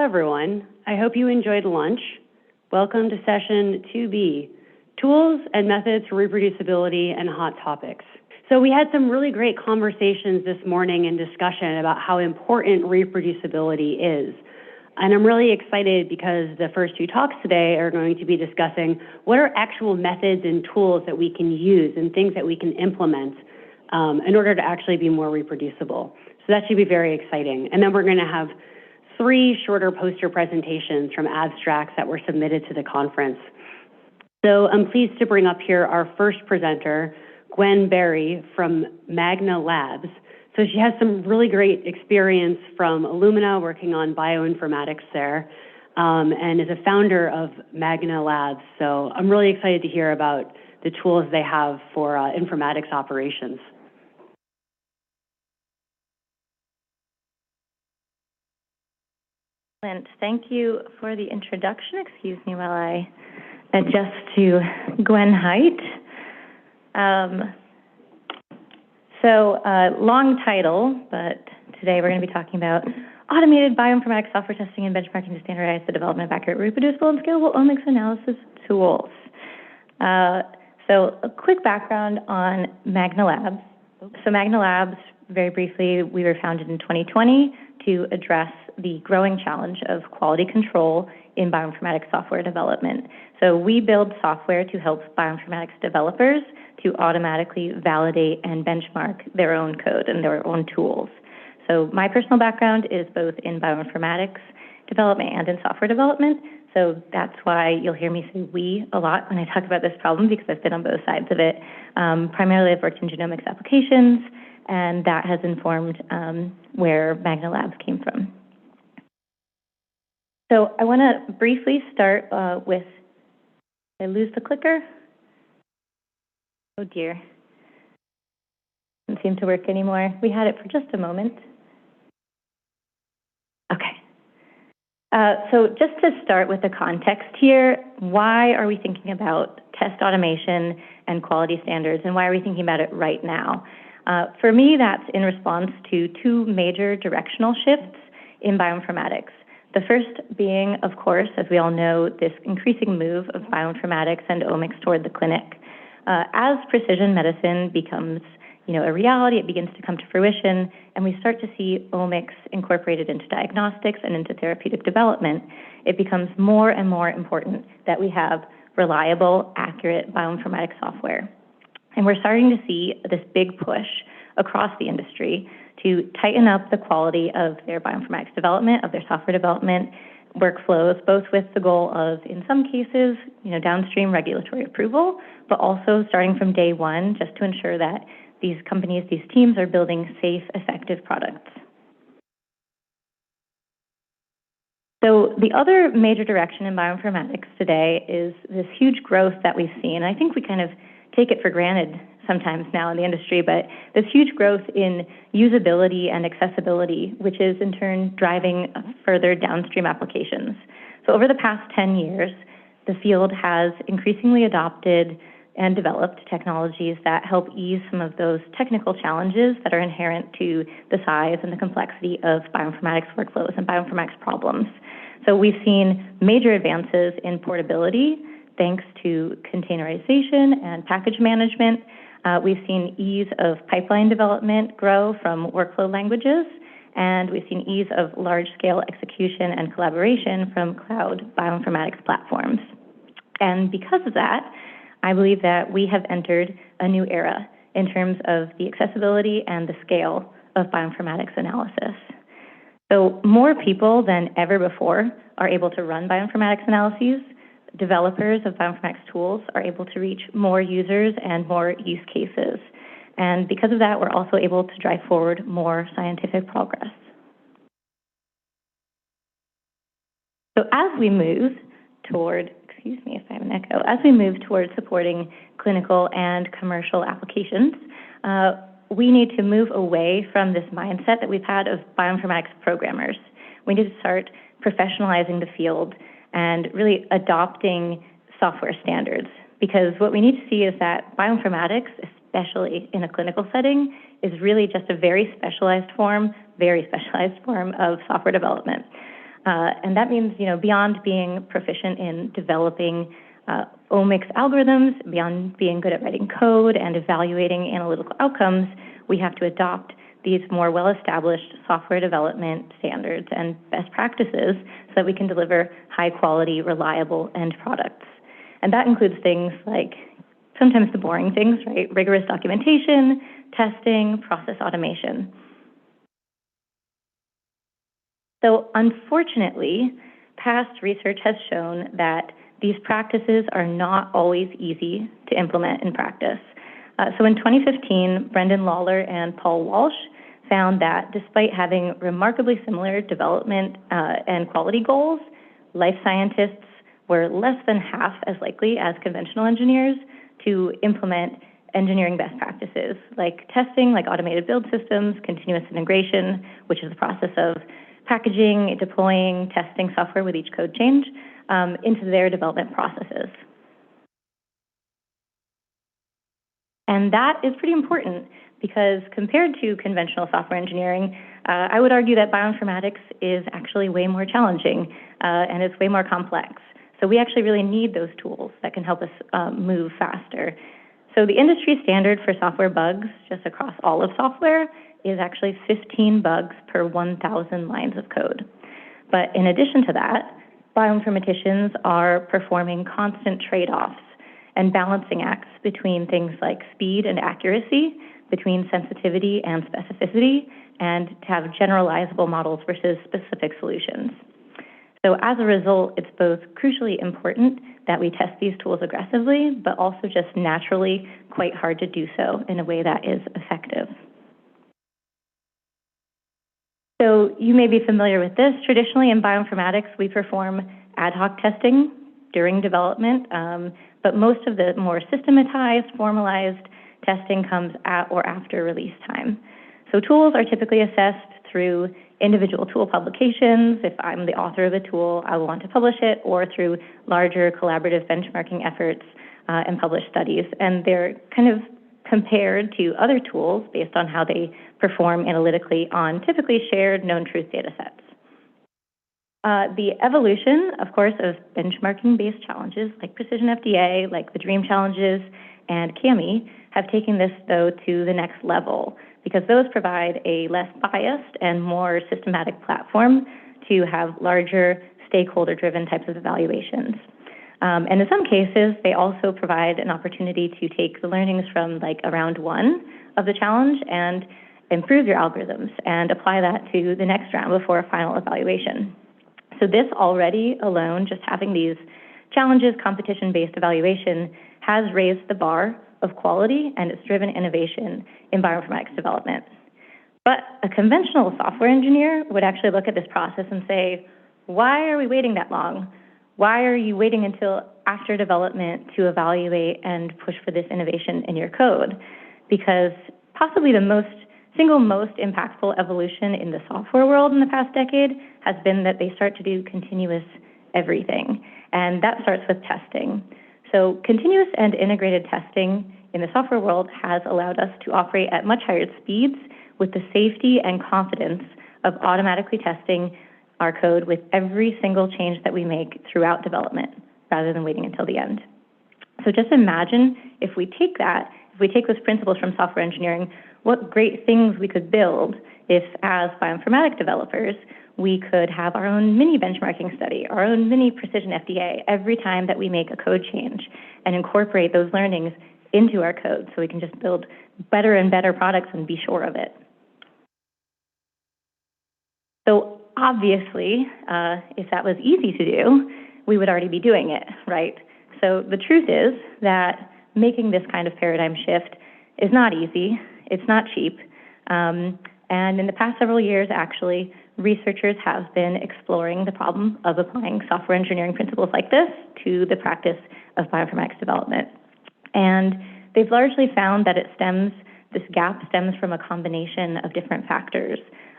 everyone. I hope you enjoyed lunch. Welcome to session 2B, Tools and Methods for Reproducibility and Hot Topics. So we had some really great conversations this morning and discussion about how important reproducibility is. And I'm really excited because the first two talks today are going to be discussing what are actual methods and tools that we can use and things that we can implement in order to actually be more reproducible. So that should be very exciting. And then we're going to have 3 shorter poster presentations from abstracts that were submitted to the conference. So I'm pleased to bring up here our first presenter, Gwenn Berry from Magna Labs. So she has some really great experience from Illumina working on bioinformatics there and is a founder of Magna Labs. So I'm really excited to hear about the tools they have for informatics operations. Thank you for the introduction. Excuse me while I adjust to Gwen height. Long title, but today we're going to be talking about automated bioinformatics software testing and benchmarking to standardize the development of accurate, reproducible, and scalable omics analysis tools. So a quick background on Magna Labs. So Magna Labs, very briefly, we were founded in 2020 to address the growing challenge of quality control in bioinformatics software development. So we build software to help bioinformatics developers to automatically validate and benchmark their own code and their own tools. So my personal background is both in bioinformatics development and in software development. So that's why you'll hear me say we a lot when I talk about this problem, because I've been on both sides of it. Primarily, I've worked in genomics applications, and that has informed where Magna Labs came from. So I want to briefly start with, did I lose the clicker? Oh dear, doesn't seem to work anymore. We had it for just a moment. Okay. So just to start with the context here, why are we thinking about test automation and quality standards, and why are we thinking about it right now? For me, that's in response to 2 major directional shifts in bioinformatics. The first being, of course, as we all know, this increasing move of bioinformatics and omics toward the clinic. As precision medicine becomes, a reality, it begins to come to fruition, and we start to see omics incorporated into diagnostics and into therapeutic development, it becomes more and more important that we have reliable, accurate bioinformatics software. And we're starting to see this big push across the industry to tighten up the quality of their bioinformatics development, of their software development workflows, both with the goal of, in some cases, downstream regulatory approval, but also starting from day one, just to ensure that these companies, these teams are building safe, effective products. So the other major direction in bioinformatics today is this huge growth that we've seen. I think we kind of take it for granted sometimes now in the industry, but this huge growth in usability and accessibility, which is in turn driving further downstream applications. So over the past 10 years, the field has increasingly adopted and developed technologies that help ease some of those technical challenges that are inherent to the size and the complexity of bioinformatics workflows and bioinformatics problems. So we've seen major advances in portability thanks to containerization and package management. We've seen ease of pipeline development grow from workflow languages, and we've seen ease of large-scale execution and collaboration from cloud bioinformatics platforms. And because of that, I believe that we have entered a new era in terms of the accessibility and the scale of bioinformatics analysis. So more people than ever before are able to run bioinformatics analyses. Developers of bioinformatics tools are able to reach more users and more use cases. And because of that, we're also able to drive forward more scientific progress. So as we move toward, excuse me if I have an echo, as we move toward supporting clinical and commercial applications, we need to move away from this mindset that we've had of bioinformatics programmers. We need to start professionalizing the field and really adopting software standards. Because what we need to see is that bioinformatics, especially in a clinical setting, is really just a very specialized form of software development. And that means, beyond being proficient in developing omics algorithms, beyond being good at writing code and evaluating analytical outcomes, we have to adopt these more well-established software development standards and best practices so that we can deliver high-quality, reliable end products. And that includes things like sometimes the boring things, right? Rigorous documentation, testing, process automation. So unfortunately, past research has shown that these practices are not always easy to implement in practice. So in 2015, Brendan Lawler and Paul Walsh found that despite having remarkably similar development and quality goals, life scientists were less than half as likely as conventional engineers to implement engineering best practices like testing, like automated build systems, continuous integration, which is the process of packaging, deploying, testing software with each code change into their development processes. And that is pretty important because compared to conventional software engineering, I would argue that bioinformatics is actually way more challenging and it's way more complex. So we actually really need those tools that can help us move faster. So the industry standard for software bugs, just across all of software, is actually 15 bugs per 1,000 lines of code. But in addition to that, bioinformaticians are performing constant trade-offs and balancing acts between things like speed and accuracy, between sensitivity and specificity, and to have generalizable models versus specific solutions. So as a result, it's both crucially important that we test these tools aggressively, but also just naturally quite hard to do so in a way that is effective. So you may be familiar with this. Traditionally in bioinformatics, we perform ad hoc testing during development, but most of the more systematized, formalized testing comes at or after release time. So tools are typically assessed through individual tool publications. If I'm the author of a tool, I will want to publish it, or through larger collaborative benchmarking efforts and published studies. And they're kind of compared to other tools based on how they perform analytically on typically shared known truth data sets. The evolution, of course, of benchmarking-based challenges like Precision FDA, like the DREAM challenges, and CAMI have taken this, though, to the next level because those provide a less biased and more systematic platform to have larger stakeholder-driven types of evaluations. And in some cases, they also provide an opportunity to take the learnings from like a round one of the challenge and improve your algorithms and apply that to the next round before a final evaluation. So this already alone, just having these challenges, competition-based evaluation, has raised the bar of quality and it's driven innovation in bioinformatics development. But a conventional software engineer would actually look at this process and say, why are we waiting that long? Why are you waiting until after development to evaluate and push for this innovation in your code? Because possibly the single most impactful evolution in the software world in the past decade has been that they start to do continuous everything. And that starts with testing. So continuous and integrated testing in the software world has allowed us to operate at much higher speeds with the safety and confidence of automatically testing our code with every single change that we make throughout development, rather than waiting until the end. So just imagine if we take those principles from software engineering, what great things we could build if, as bioinformatic developers, we could have our own mini benchmarking study, our own mini precision FDA every time that we make a code change and incorporate those learnings into our code so we can just build better and better products and be sure of it. So obviously, if that was easy to do, we would already be doing it, right? So the truth is that making this kind of paradigm shift is not easy, it's not cheap, and in the past several years, actually, researchers have been exploring the problem of applying software engineering principles like this to the practice of bioinformatics development. And they've largely found that this gap stems from a combination of different factors.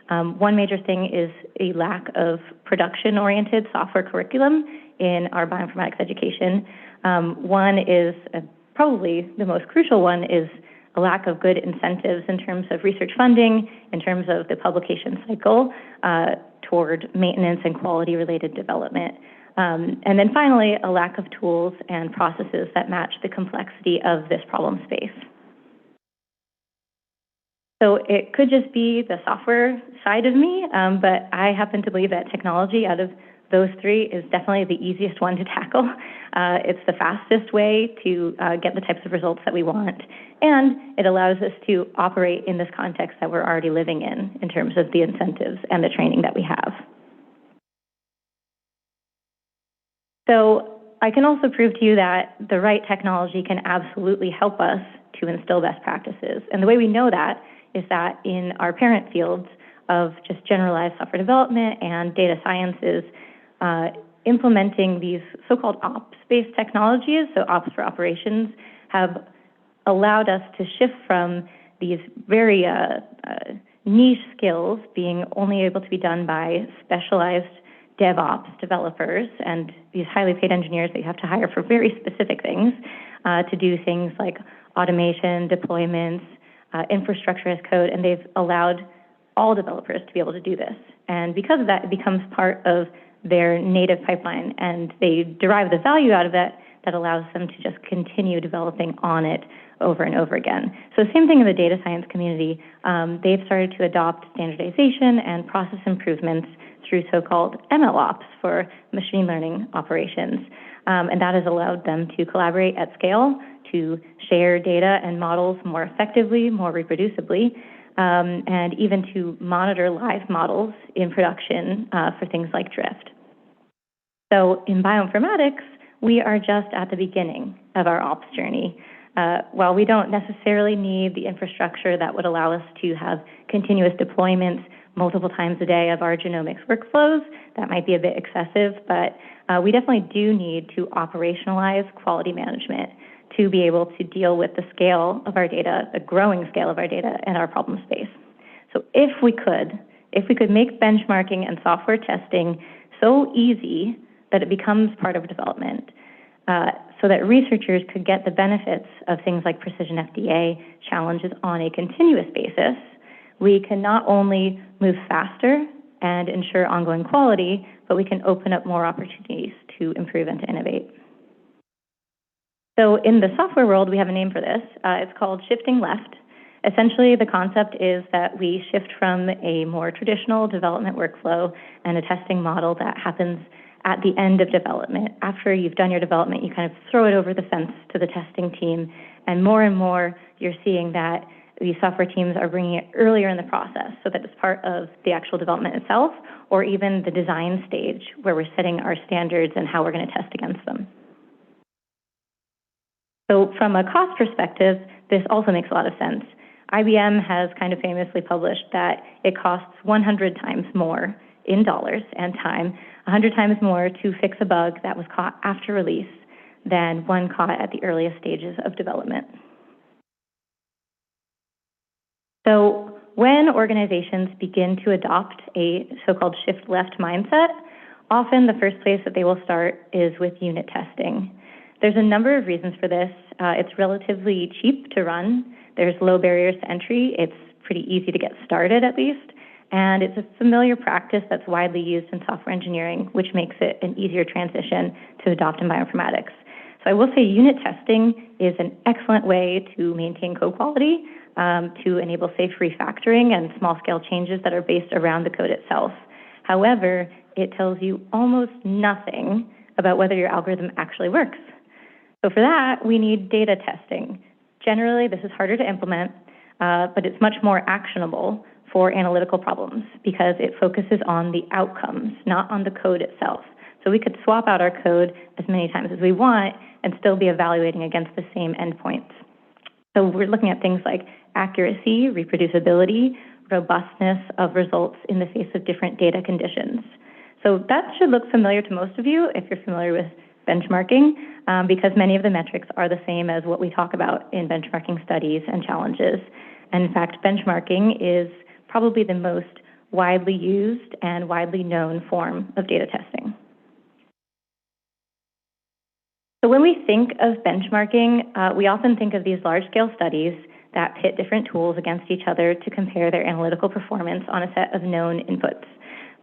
One major thing is a lack of production-oriented software curriculum in our bioinformatics education. One is, probably the most crucial one, is a lack of good incentives in terms of research funding, in terms of the publication cycle, toward maintenance and quality-related development. And then finally, a lack of tools and processes that match the complexity of this problem space. So it could just be the software side of me, but I happen to believe that technology out of those three is definitely the easiest one to tackle. It's the fastest way to get the types of results that we want, and it allows us to operate in this context that we're already living in terms of the incentives and the training that we have. So I can also prove to you that the right technology can absolutely help us to instill best practices. And the way we know that is that in our parent fields of just generalized software development and data sciences, implementing these so-called ops-based technologies, so ops for operations, have allowed us to shift from these very niche skills being only able to be done by specialized DevOps developers and these highly paid engineers that you have to hire for very specific things to do things like automation, deployments, infrastructure as code, and they've allowed all developers to be able to do this. And because of that, it becomes part of their native pipeline, and they derive the value out of it that allows them to just continue developing on it over and over again. So same thing in the data science community. They've started to adopt standardization and process improvements through so-called MLOps for machine learning operations. And that has allowed them to collaborate at scale, to share data and models more effectively, more reproducibly, and even to monitor live models in production for things like drift. So in bioinformatics, we are just at the beginning of our ops journey. While we don't necessarily need the infrastructure that would allow us to have continuous deployments multiple times a day of our genomics workflows, that might be a bit excessive, but we definitely do need to operationalize quality management to be able to deal with the scale of our data, the growing scale of our data and our problem space. So if we could make benchmarking and software testing so easy that it becomes part of development, so that researchers could get the benefits of things like precision FDA challenges on a continuous basis, we can not only move faster and ensure ongoing quality, but we can open up more opportunities to improve and to innovate. So in the software world, we have a name for this. It's called shifting left. Essentially, the concept is that we shift from a more traditional development workflow and a testing model that happens at the end of development. After you've done your development, you kind of throw it over the fence to the testing team, and more you're seeing that these software teams are bringing it earlier in the process so that it's part of the actual development itself, or even the design stage where we're setting our standards and how we're going to test against them. So from a cost perspective, this also makes a lot of sense. IBM has kind of famously published that it costs 100 times more in dollars and time, 100 times more to fix a bug that was caught after release than one caught at the earliest stages of development. So when organizations begin to adopt a so-called shift left mindset, often the first place that they will start is with unit testing. There's a number of reasons for this. It's relatively cheap to run. There's low barriers to entry. It's pretty easy to get started, at least. And it's a familiar practice that's widely used in software engineering, which makes it an easier transition to adopt in bioinformatics. So I will say unit testing is an excellent way to maintain code quality, to enable safe refactoring and small-scale changes that are based around the code itself. However, it tells you almost nothing about whether your algorithm actually works. So for that, we need data testing. Generally, this is harder to implement, but it's much more actionable for analytical problems because it focuses on the outcomes, not on the code itself. So we could swap out our code as many times as we want and still be evaluating against the same endpoints. So we're looking at things like accuracy, reproducibility, robustness of results in the face of different data conditions. So that should look familiar to most of you if you're familiar with benchmarking, because many of the metrics are the same as what we talk about in benchmarking studies and challenges. And in fact, benchmarking is probably the most widely used and widely known form of data testing. So when we think of benchmarking, we often think of these large-scale studies that pit different tools against each other to compare their analytical performance on a set of known inputs.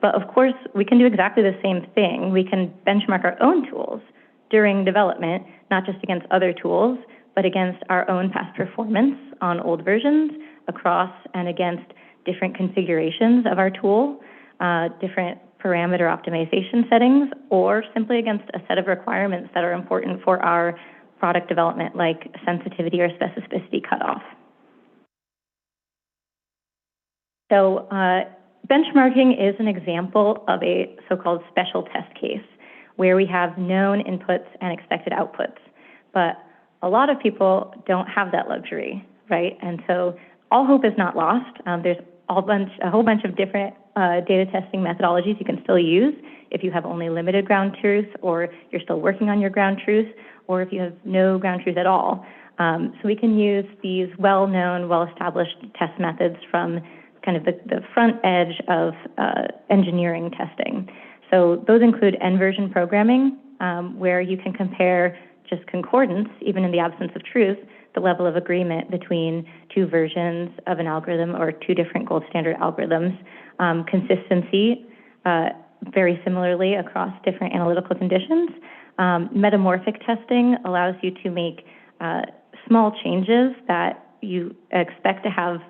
But of course, we can do exactly the same thing. We can benchmark our own tools during development, not just against other tools, but against our own past performance on old versions, across and against different configurations of our tool, different parameter optimization settings, or simply against a set of requirements that are important for our product development, like sensitivity or specificity cutoff. So benchmarking is an example of a so-called special test case, where we have known inputs and expected outputs. But a lot of people don't have that luxury, right? And so all hope is not lost. There's a whole bunch of different data testing methodologies you can still use if you have only limited ground truth, or you're still working on your ground truth, or if you have no ground truth at all. So we can use these well-known, well-established test methods from kind of the front edge of engineering testing. So those include N-version programming, where you can compare just concordance, even in the absence of truth, the level of agreement between two versions of an algorithm or two different gold standard algorithms. Consistency, very similarly across different analytical conditions. Metamorphic testing allows you to make small changes that you expect to have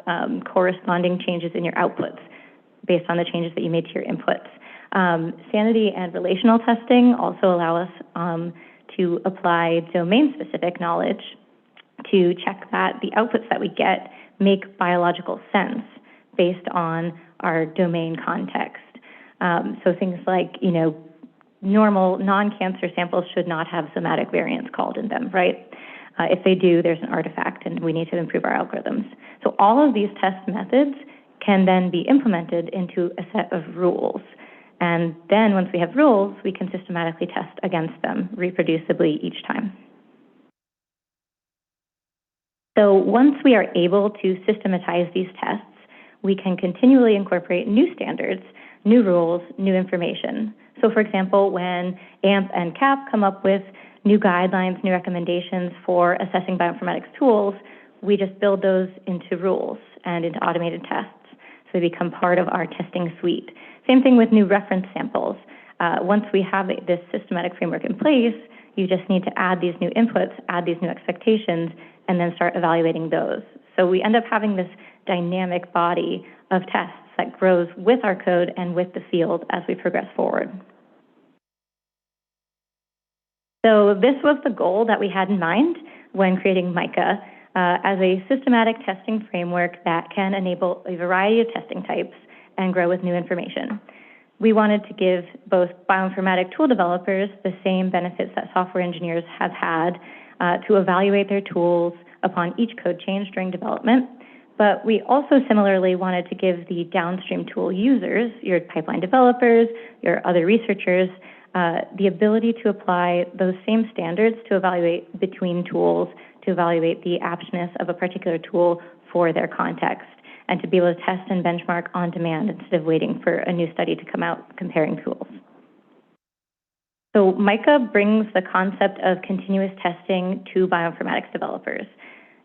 corresponding changes in your outputs based on the changes that you made to your inputs. Sanity and relational testing also allow us to apply domain-specific knowledge to check that the outputs that we get make biological sense based on our domain context. So things like, normal non-cancer samples should not have somatic variants called in them, right? If they do, there's an artifact, and we need to improve our algorithms. So all of these test methods can then be implemented into a set of rules. And then once we have rules, we can systematically test against them reproducibly each time. So once we are able to systematize these tests, we can continually incorporate new standards, new rules, new information. So for example, when AMP and CAP come up with new guidelines, new recommendations for assessing bioinformatics tools, we just build those into rules and into automated tests. So they become part of our testing suite. Same thing with new reference samples. Once we have this systematic framework in place, you just need to add these new inputs, add these new expectations, and then start evaluating those. So we end up having this dynamic body of tests that grows with our code and with the field as we progress forward. So this was the goal that we had in mind when creating MICA as a systematic testing framework that can enable a variety of testing types and grow with new information. We wanted to give both bioinformatic tool developers the same benefits that software engineers have had to evaluate their tools upon each code change during development. But we also similarly wanted to give the downstream tool users, your pipeline developers, your other researchers, the ability to apply those same standards to evaluate between tools, to evaluate the aptness of a particular tool for their context, and to be able to test and benchmark on demand instead of waiting for a new study to come out comparing tools. So MICA brings the concept of continuous testing to bioinformatics developers.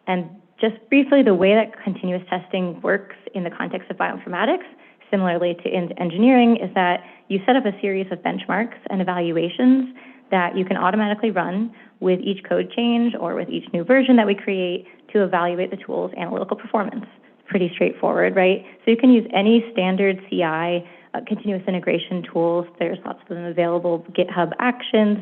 And just briefly, the way that continuous testing works in the context of bioinformatics, similarly to engineering, is that you set up a series of benchmarks and evaluations that you can automatically run with each code change or with each new version that we create to evaluate the tool's analytical performance. Pretty straightforward, right? So you can use any standard CI, continuous integration tools. There's lots of them available, GitHub Actions,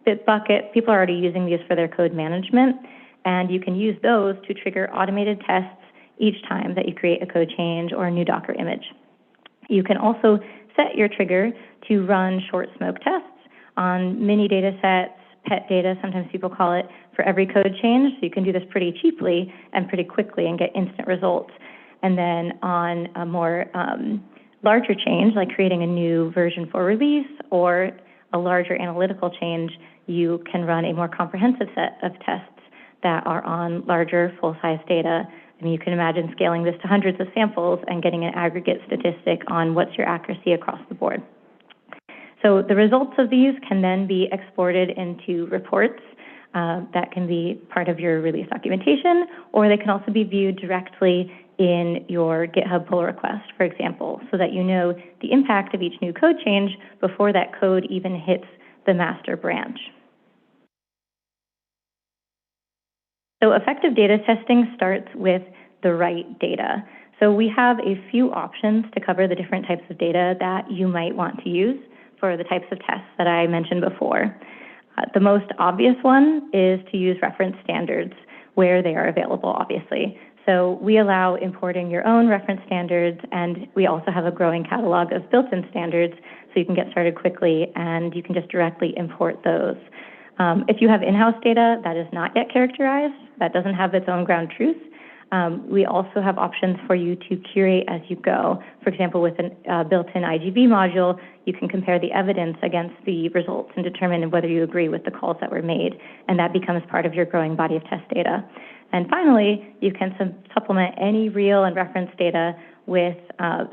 Bitbucket. People are already using these for their code management, and you can use those to trigger automated tests each time that you create a code change or a new Docker image. You can also set your trigger to run short smoke tests on mini data sets, pet data, sometimes people call it, for every code change. So you can do this pretty cheaply and pretty quickly and get instant results. And then on a more larger change, like creating a new version for release or a larger analytical change, you can run a more comprehensive set of tests that are on larger full-size data. I mean, you can imagine scaling this to hundreds of samples and getting an aggregate statistic on what's your accuracy across the board. So the results of these can then be exported into reports that can be part of your release documentation, or they can also be viewed directly in your GitHub pull request, for example, so that you know the impact of each new code change before that code even hits the master branch. So effective data testing starts with the right data. So we have a few options to cover the different types of data that you might want to use for the types of tests that I mentioned before. The most obvious one is to use reference standards where they are available, obviously. So we allow importing your own reference standards, and we also have a growing catalog of built-in standards, so you can get started quickly and you can just directly import those. If you have in-house data that is not yet characterized, that doesn't have its own ground truth, we also have options for you to curate as you go. For example, with a built-in IGB module, you can compare the evidence against the results and determine whether you agree with the calls that were made, and that becomes part of your growing body of test data. And finally, you can supplement any real and reference data with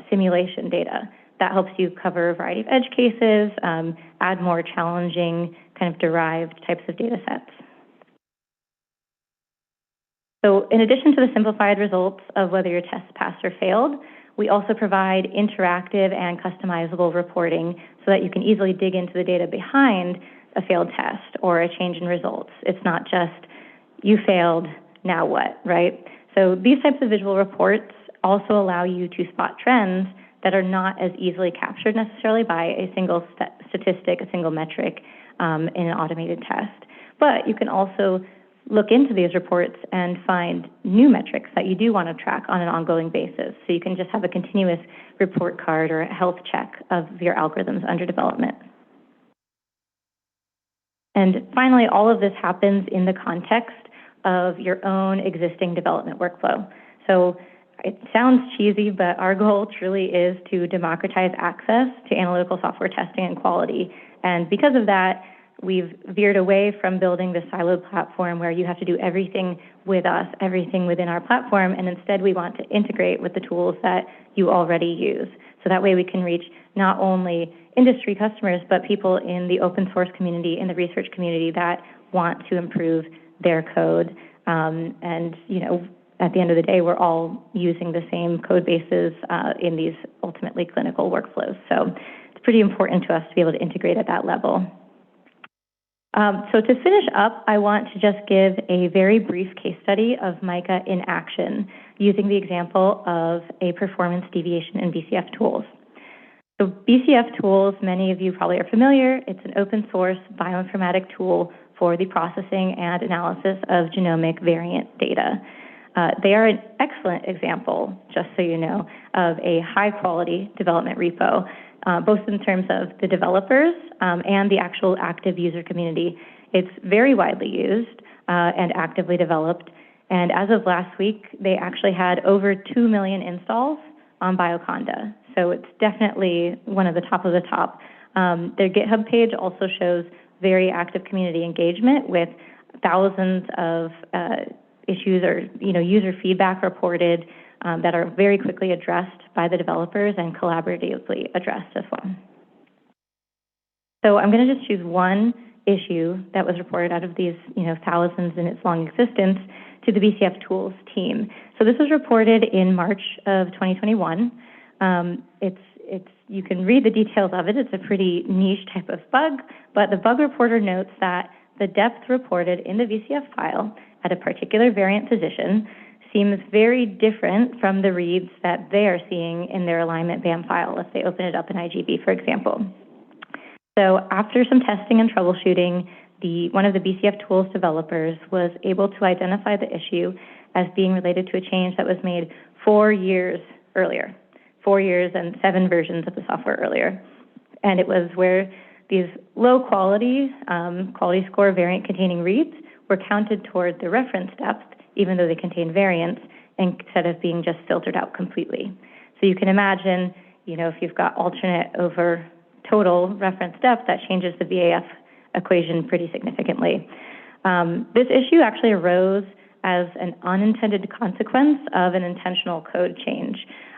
simulation data. That helps you cover a variety of edge cases, add more challenging kind of derived types of data sets. So in addition to the simplified results of whether your test passed or failed, we also provide interactive and customizable reporting so that you can easily dig into the data behind a failed test or a change in results. It's not just, you failed, now what, right? So these types of visual reports also allow you to spot trends that are not as easily captured necessarily by a single statistic, a single metric in an automated test. But you can also look into these reports and find new metrics that you do want to track on an ongoing basis. So you can just have a continuous report card or a health check of your algorithms under development. And finally, all of this happens in the context of your own existing development workflow. So it sounds cheesy, but our goal truly is to democratize access to analytical software testing and quality. And because of that, we've veered away from building the siloed platform where you have to do everything with us, everything within our platform, and instead we want to integrate with the tools that you already use. So that way we can reach not only industry customers, but people in the open source community, in the research community that want to improve their code. And, you know, at the end of the day, we're all using the same code bases in these ultimately clinical workflows. So it's pretty important to us to be able to integrate at that level. So to finish up, I want to just give a very brief case study of MICA in action using the example of a performance deviation in BCF tools. So BCF tools, many of you probably are familiar. It's an open source bioinformatic tool for the processing and analysis of genomic variant data. They are an excellent example, just so you know, of a high-quality development repo, both in terms of the developers and the actual active user community. It's very widely used and actively developed. And as of last week, they actually had over 2 million installs on Bioconda. So it's definitely one of the top of the top. Their GitHub page also shows very active community engagement with thousands of issues or user feedback reported that are very quickly addressed by the developers and collaboratively addressed as well. So I'm going to just choose one issue that was reported out of these thousands in its long existence to the BCF tools team. So this was reported in March of 2021. You can read the details of it. It's a pretty niche type of bug, but the bug reporter notes that the depth reported in the VCF file at a particular variant position seems very different from the reads that they are seeing in their alignment BAM file if they open it up in IGB, for example. So after some testing and troubleshooting, one of the BCF tools developers was able to identify the issue as being related to a change that was made 4 years earlier, 4 years and 7 versions of the software earlier. And it was where these low quality, quality score variant containing reads were counted toward the reference depth, even though they contain variants, instead of being just filtered out completely. So you can imagine, if you've got alternate over total reference depth, that changes the VAF equation pretty significantly. This issue actually arose as an unintended consequence of an intentional code change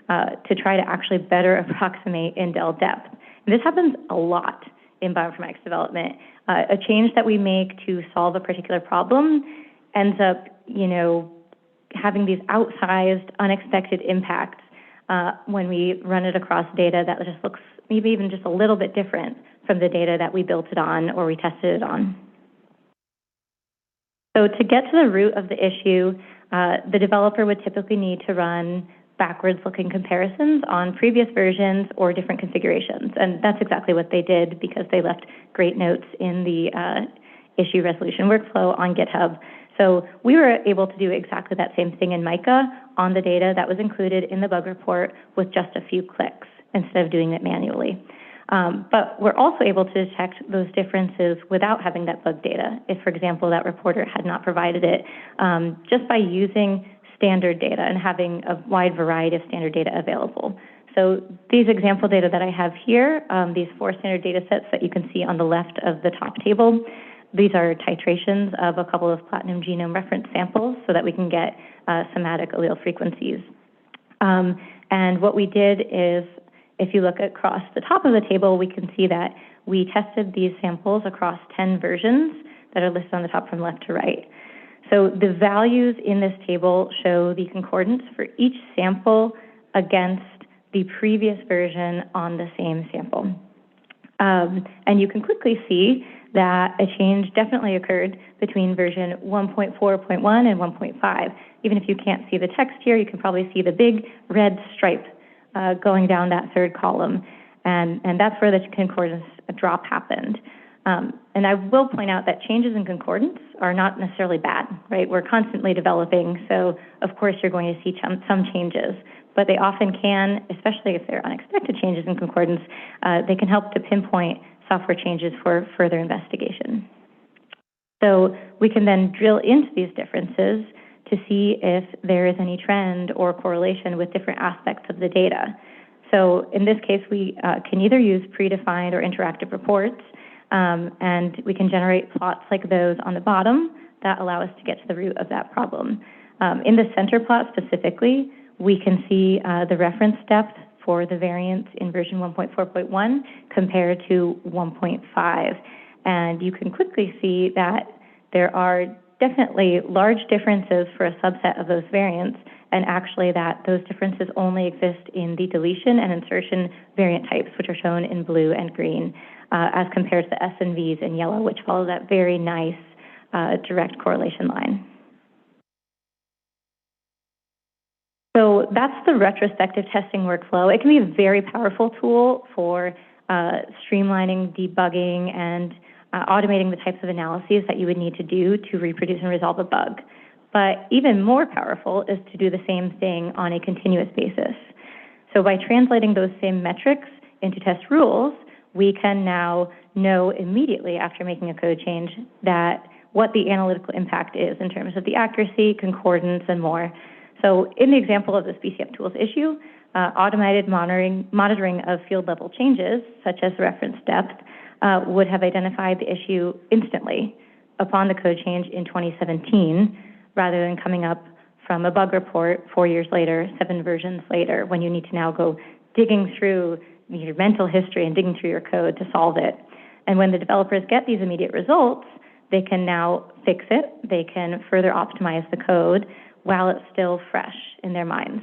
to try to actually better approximate indel depth. And this happens a lot in bioinformatics development. A change that we make to solve a particular problem ends up, having these outsized, unexpected impacts when we run it across data that just looks maybe even just a little bit different from the data that we built it on or we tested it on. So to get to the root of the issue, the developer would typically need to run backwards-looking comparisons on previous versions or different configurations. And that's exactly what they did because they left great notes in the issue resolution workflow on GitHub. So we were able to do exactly that same thing in Mica on the data that was included in the bug report with just a few clicks instead of doing it manually. But we're also able to detect those differences without having that bug data. If, for example, that reporter had not provided it, just by using standard data and having a wide variety of standard data available. So these example data that I have here, these 4 standard data sets that you can see on the left of the top table, these are titrations of a couple of platinum genome reference samples so that we can get somatic allele frequencies. And what we did is, if you look across the top of the table, we can see that we tested these samples across 10 versions that are listed on the top from left to right. So the values in this table show the concordance for each sample against the previous version on the same sample. And you can quickly see that a change definitely occurred between version 1.4.1 and 1.5. Even if you can't see the text here, you can probably see the big red stripe going down that third column. And that's where the concordance drop happened. And I will point out that changes in concordance are not necessarily bad, right? We're constantly developing, so of course you're going to see some changes. But they often can, especially if they're unexpected changes in concordance, they can help to pinpoint software changes for further investigation. So we can then drill into these differences to see if there is any trend or correlation with different aspects of the data. So in this case, we can either use predefined or interactive reports, and we can generate plots like those on the bottom that allow us to get to the root of that problem. In the center plot specifically, we can see the reference depth for the variance in version 1.4.1 compared to 1.5. And you can quickly see that there are definitely large differences for a subset of those variants, and actually that those differences only exist in the deletion and insertion variant types, which are shown in blue and green, as compared to the S and Vs in yellow, which follow that very nice direct correlation line. So that's the retrospective testing workflow. It can be a very powerful tool for streamlining, debugging, and automating the types of analyses that you would need to do to reproduce and resolve a bug. But even more powerful is to do the same thing on a continuous basis. So by translating those same metrics into test rules, we can now know immediately after making a code change that what the analytical impact is in terms of the accuracy, concordance, and more. So in the example of this BCF tools issue, automated monitoring of field level changes, such as reference depth, would have identified the issue instantly upon the code change in 2017, rather than coming up from a bug report 4 years later, 7 versions later, when you need to now go digging through your mental history and digging through your code to solve it. And when the developers get these immediate results, they can now fix it. They can further optimize the code while it's still fresh in their minds.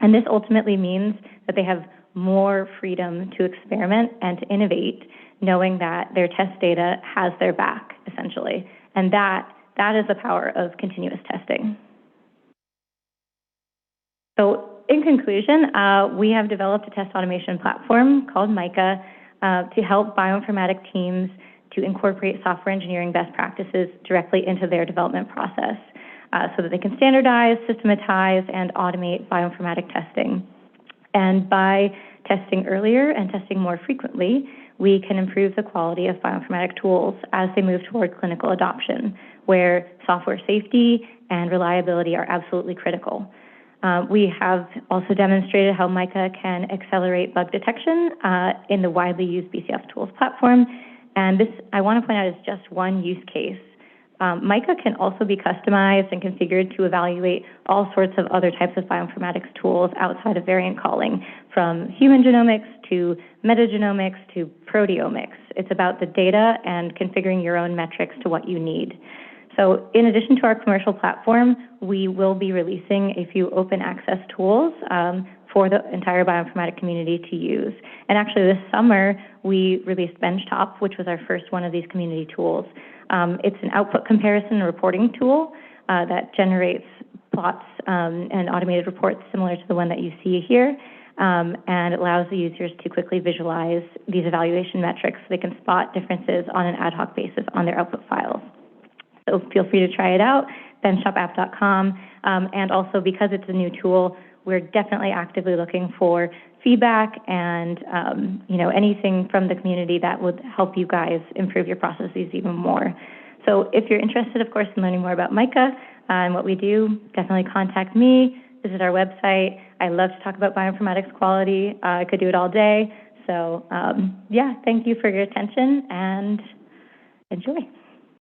And this ultimately means that they have more freedom to experiment and to innovate, knowing that their test data has their back, essentially. And that is the power of continuous testing. So in conclusion, we have developed a test automation platform called Mica to help bioinformatic teams to incorporate software engineering best practices directly into their development process so that they can standardize, systematize, and automate bioinformatic testing. And by testing earlier and testing more frequently, we can improve the quality of bioinformatic tools as they move toward clinical adoption, where software safety and reliability are absolutely critical. We have also demonstrated how Mica can accelerate bug detection in the widely used BCF tools platform. And this, I want to point out, is just one use case MICA can also be customized and configured to evaluate all sorts of other types of bioinformatics tools outside of variant calling, from human genomics to metagenomics to proteomics. It's about the data and configuring your own metrics to what you need. So in addition to our commercial platform, we will be releasing a few open access tools for the entire bioinformatic community to use. And actually this summer, we released Benchtop, which was our first one of these community tools. It's an output comparison and reporting tool that generates plots and automated reports similar to the one that you see here, and it allows the users to quickly visualize these evaluation metrics so they can spot differences on an ad hoc basis on their output files. So feel free to try it out, benchtopapp.com, and also because it's a new tool, we're definitely actively looking for feedback and anything from the community that would help you guys improve your processes even more. So if you're interested, of course, in learning more about MICA and what we do, definitely contact me, visit our website. I love to talk about bioinformatics quality. I could do it all day. So yeah, thank you for your attention and enjoy.